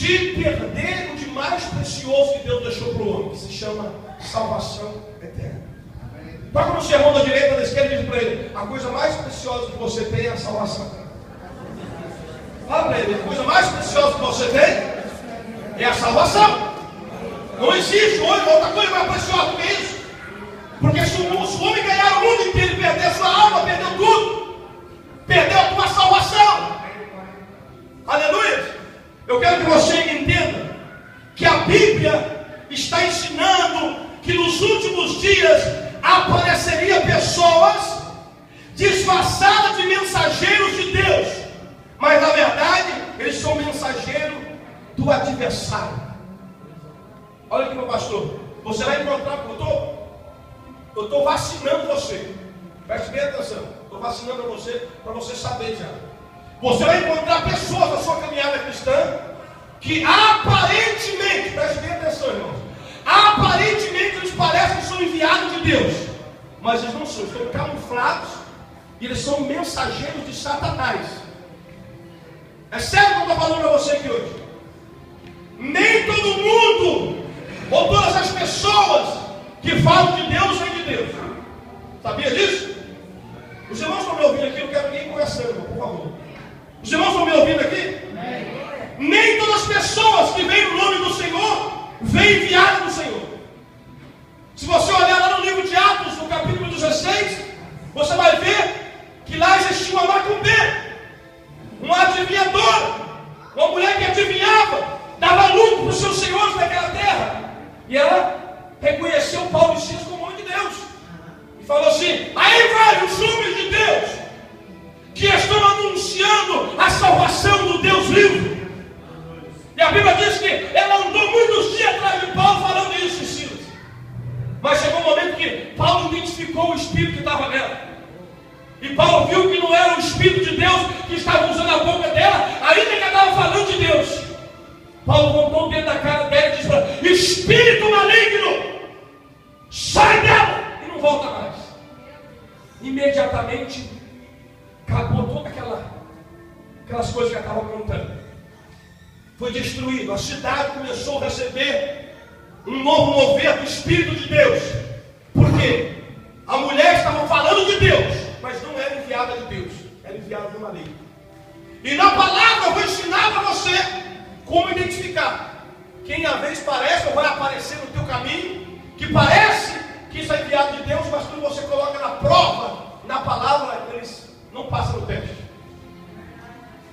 de perder o de mais precioso que Deus deixou para o homem, que se chama salvação eterna. Toca no sermão da direita, da esquerda e diz para ele: a coisa mais preciosa que você tem é a salvação. Fala para ele: a coisa mais preciosa que você tem é a salvação. Não existe hoje outra coisa mais preciosa do que isso. Porque se o homem ganhar o mundo inteiro e perder a sua alma, perdeu tudo. Perdeu a tua salvação. Aleluia. Eu quero que você entenda que a Bíblia está ensinando que nos últimos dias apareceria pessoas disfarçadas de mensageiros de Deus, mas na verdade eles são mensageiros do adversário. Olha aqui, meu pastor, você vai encontrar, eu estou vacinando você, preste bem atenção, estou vacinando para você saber já. Você vai encontrar pessoas na sua caminhada cristã que aparentemente, preste bem atenção, irmãos, aparentemente eles parecem que são enviados de Deus, mas eles não são, estão camuflados e eles são mensageiros de Satanás. É sério que eu estou falando para você aqui hoje. Nem todo mundo ou todas as pessoas que falam de Deus vêm de Deus. Sabia disso? Os irmãos estão me ouvindo aqui? Eu quero ninguém conversando, por favor. Os irmãos estão me ouvindo aqui? Nem todas as pessoas que vêm no nome do Senhor vêm enviadas do Senhor. Se você olhar lá no livro de Atos, no capítulo 16, você vai ver que lá existia uma macumbeira, uma adivinhadora, uma mulher que adivinhava, dava lucro para os seus senhores daquela terra. E ela reconheceu Paulo e Silas como homem de Deus. E falou assim: aí vai os homens de Deus, que estão anunciando a salvação do Deus vivo. E a Bíblia diz que ela andou muitos dias atrás de Paulo falando isso em Silas. Mas chegou um momento que Paulo identificou o Espírito que estava nela. E Paulo viu que não era o Espírito de Deus que estava usando a boca dela, ainda que ela estava falando de Deus. Paulo voltou dentro da cara dela e disse para ela: espírito maligno, sai dela e não volta mais. Imediatamente acabou todas aquelas coisas que ela estava contando. Foi destruído. A cidade começou a receber um novo mover do Espírito de Deus. Por quê? A mulher estava falando de Deus, mas não era enviada de Deus, era enviada do maligno. E na palavra eu vou ensinar para você como identificar quem às vezes parece ou vai aparecer no teu caminho, que parece que isso é enviado de Deus, mas quando você coloca na prova, na palavra, eles não passam no teste.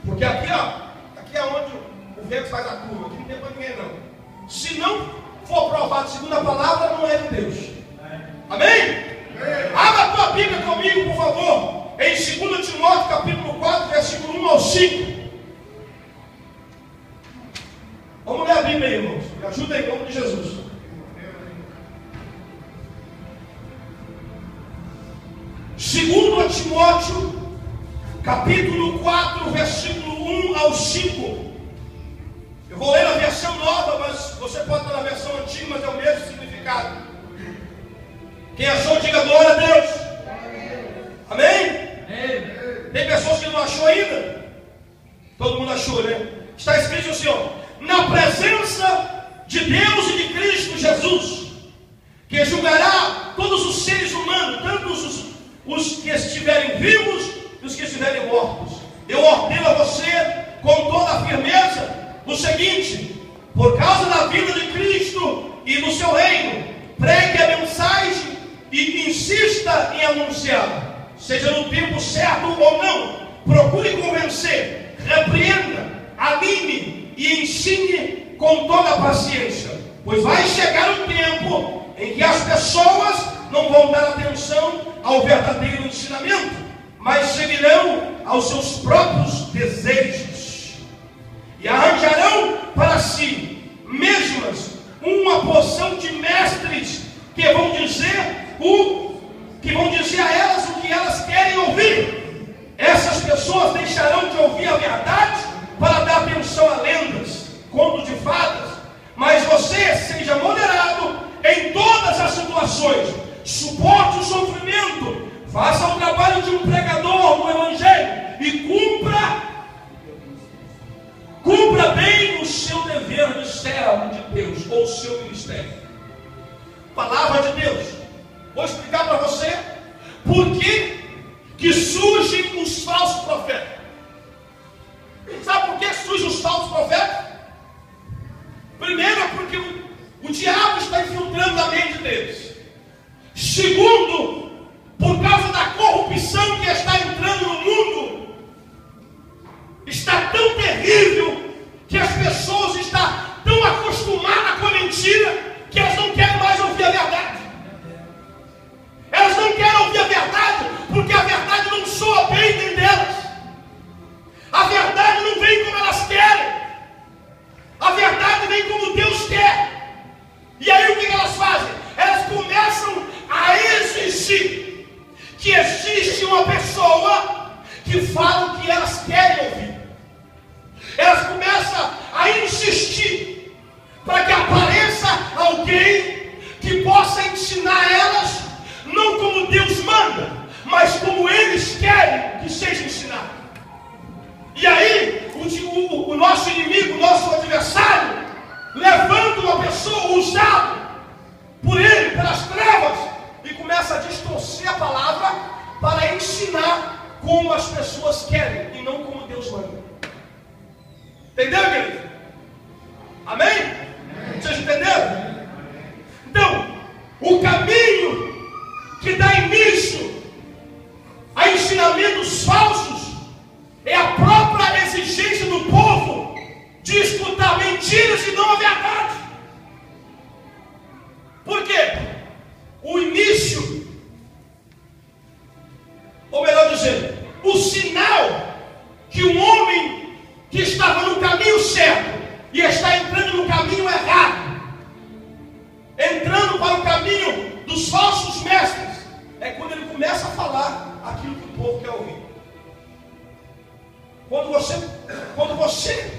Porque aqui é onde o vento faz a curva, aqui não tem para ninguém não. Se não for provado segundo a palavra, não é de Deus. Amém? Abra a tua Bíblia comigo, por favor, em 2 Timóteo capítulo 4, versículo 1 ao 5. Vamos ler a Bíblia aí, irmãos. Me ajuda em nome de Jesus. Segundo Timóteo capítulo 4, versículo 1 ao 5. Eu vou ler a versão nova, mas você pode estar na versão antiga, mas é o mesmo significado. Quem achou, diga glória a Deus. Amém? Tem pessoas que não achou ainda? Todo mundo achou, né? Está escrito assim, ó: na presença de Deus e de Cristo Jesus, que julgará todos os seres humanos, tanto os que estiverem vivos e os que estiverem mortos. Eu ordeno a você com toda a firmeza o seguinte: por causa da vida de Cristo e do seu reino, pregue a mensagem e insista em anunciá-la, seja no tempo certo ou não. Procure convencer, repreenda, anime e ensine com toda a paciência, pois vai chegar um tempo em que as pessoas não vão dar atenção ao verdadeiro ensinamento, mas seguirão aos seus próprios desejos e arranjarão para si mesmas uma porção de mestres que vão dizer a elas o que elas querem ouvir. Essas pessoas deixarão de ouvir a verdade para dar atenção a lendas, contos de fadas. Mas você seja moderado em todas as situações, suporte o sofrimento, faça o trabalho de um pregador do Evangelho e cumpra o seu dever de servo de Deus, ou o seu ministério. Palavra de Deus. Vou explicar para você por que surgem os falsos profetas. Sabe por que surgem os falsos profetas? Primeiro é porque o diabo está infiltrando a mente deles. Segundo, por causa da corrupção que está entrando no mundo, está tão terrível que as pessoas estão tão acostumadas com a mentira que elas não querem mais ouvir a verdade. Elas não querem ouvir a verdade porque a verdade não soa bem dentro delas. A verdade não vem como elas querem. A verdade vem como Deus quer. E aí o que elas fazem? Elas começam a exigir que existe uma pessoa que fala o que elas querem ouvir. Elas começam a insistir para que apareça alguém que possa ensinar elas, não como Deus manda, mas como eles querem que seja ensinado. E aí, o nosso inimigo, o nosso adversário, levanta uma pessoa usada por ele, pelas trevas, e começa a distorcer a palavra para ensinar como as pessoas querem e não como Deus manda. Entendeu, querido? Amém? Vocês entenderam? Então, o caminho que dá início a ensinamentos falsos é a própria exigência do povo de escutar mentiras e não a verdade. Por quê? O início, ou melhor dizendo, o sinal que um homem que estava no caminho certo e está entrando no caminho errado, entrando para o caminho dos falsos mestres, é quando ele começa a falar aquilo que o povo quer ouvir. Quando você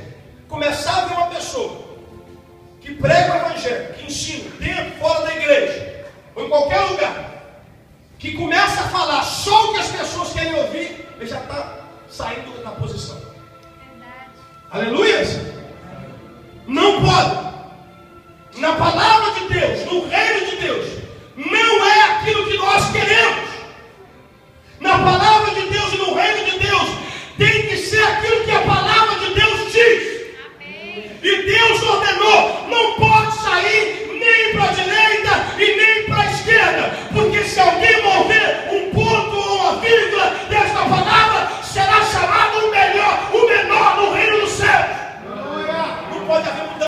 começar a ver uma pessoa que prega o evangelho, que ensina dentro, fora da igreja, ou em qualquer lugar, que começa a falar só o que as pessoas querem ouvir, ele já está saindo da posição. Aleluia! Não pode. Na palavra de Deus, no reino de Deus, não é aquilo que nós queremos. Na palavra de Deus e no reino de Deus, tem que ser aquilo que a palavra de Deus diz. Amém. E Deus ordenou, não pode sair nem para a direita e nem para a esquerda, porque se alguém mover um ponto ou uma vírgula desta palavra, será chamado o menor no reino do céu. Não pode haver mudança.